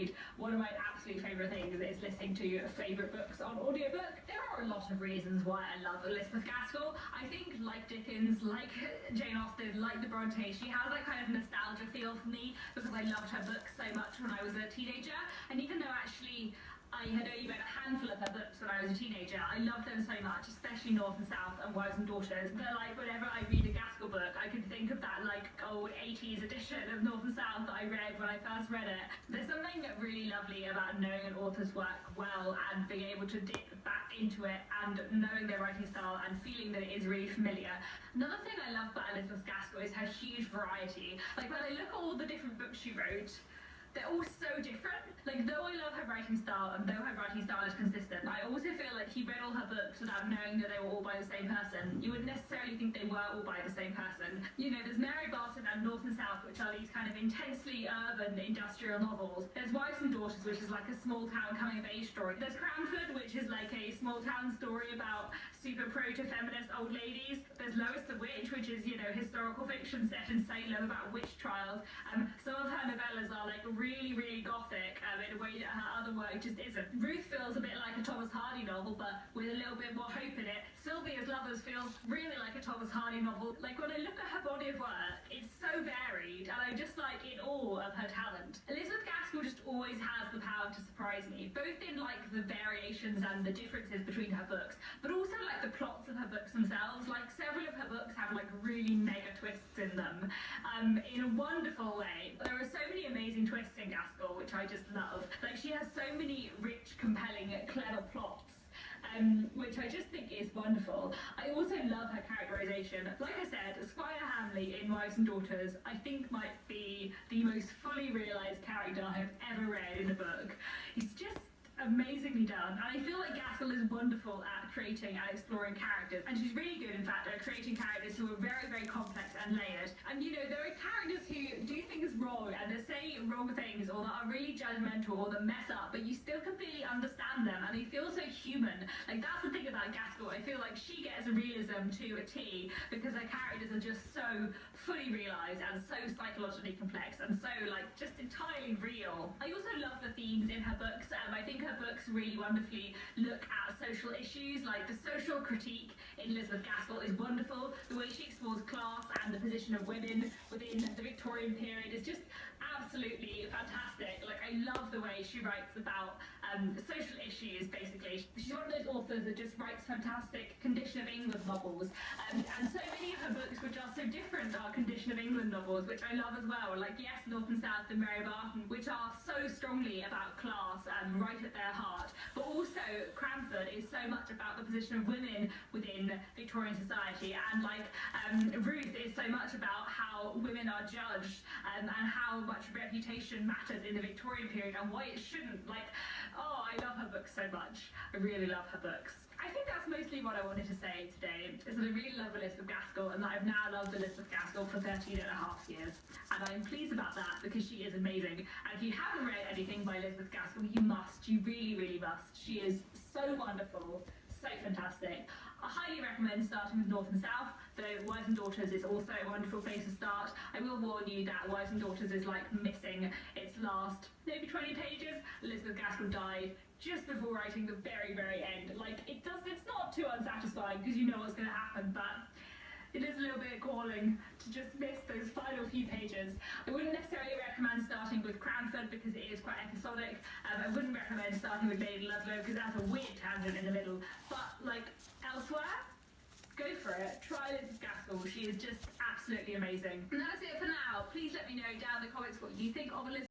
read. One of my absolute favourite things is listening to favourite books on audiobook. There are a lot of reasons why I love Elizabeth Gaskell. I think, like Dickens, like Jane Austen, like the Bronte, she has that kind of nostalgia feel for me because I loved her books so much when I was a teenager. And even though actually I had only read a handful of her books when I was a teenager, I loved them so much, especially North and South and Wives and Daughters, that like whenever I read a Gaskell book, I can think of that like old 80s edition of North and South that I read when I first read it. There's something really lovely about knowing an author's work well and being able to dip back into it and knowing their writing style and feeling that it is really familiar. Another thing I love about Elizabeth Gaskell is her huge variety. Like when I look at all the different books she wrote, they're all so different. Like, though I love her writing style and though her writing style is consistent, I also feel like he read all her books without knowing that they were all by the same person. You wouldn't necessarily think they were all by the same person. You know, there's Mary Barton and North and South, which are these kind of intensely urban industrial novels. There's Wives and Daughters, which is like a small town coming of age story. There's Cranford, which is like a small town story about super proto-feminist old ladies. There's Lois the Witch, which is, you know, historical fiction set in Salem about witch trials. Some of her novellas are like really, really gothic in a way that her other work just isn't. Ruth feels a bit like a Thomas Hardy novel, but with a little bit more hope in it. Sylvia's Lovers feels really like a Thomas Hardy novel. Like when I look at her body of work, it's so varied, and I'm just like in awe of her talent. Elizabeth Gaskell just always has the power to surprise me, both in like the variations and the differences between her books, but also like the plots of her books themselves. Like several of her books have like really mega twists in them, in a wonderful way. There are so many amazing twists in Gaskell, which I just love. Like she has so many rich, compelling, clever plots, which I just think is wonderful. I also love her characterization. Like I said, Squire Hamley in Wives and Daughters, I think might be the most fully realised character I've ever read in a book. He's just amazingly done, and I feel like Gaskell is wonderful at creating and exploring characters, and she's really good in fact at creating characters who are very, very complex and layered. And you know, there are characters who do things wrong and they say wrong things or that are really judgmental or that mess up, but you still completely understand them and they feel so human. Like that's the thing about Gaskell. I feel like she gets a realism to a T because her characters are just so fully realised and so psychologically complex and so like just entirely real. I also love the themes in her books. I think her books really wonderfully look at social issues. Like the social critique in Elizabeth Gaskell is wonderful. The way she explores class and the position of women within the Victorian period is just absolutely fantastic. Like I love the way she writes about social issues. Basically, she's one of those authors that just writes fantastic Condition of England novels, and so many of her books, which are so different, are Condition of England novels, which I love as well. Like yes, North and South and Mary Barton, which are so strongly about class and right at their heart, but also Cranford is so much about the position of women within Victorian society, and like Ruth is so much about how women are judged and how much reputation matters in the Victorian period and why it shouldn't. Like, oh, I love her books so much. I really love her books. I think that's mostly what I wanted to say today, is that I really love Elizabeth Gaskell and that I've now loved Elizabeth Gaskell for 13 and a half years. And I'm pleased about that because she is amazing. And if you haven't read anything by Elizabeth Gaskell, you must. You really, really must. She is so wonderful, so fantastic. I highly recommend starting with North and South, though Wives and Daughters is also a wonderful place to start. I will warn you that Wives and Daughters is like missing its last maybe 20 pages. Elizabeth Gaskell died just before writing the very, very end. Like it's not too unsatisfying because you know what's going to happen, but it is a little bit galling to just miss those final few pages. I wouldn't necessarily recommend starting with Cranford because it is quite episodic. I wouldn't recommend starting with Lady Ludlow because that's a weird tangent in the middle. But like elsewhere, go for it. Try Elizabeth Gaskell. She is just absolutely amazing. And that's it for now. Please let me know down in the comments what you think of Elizabeth.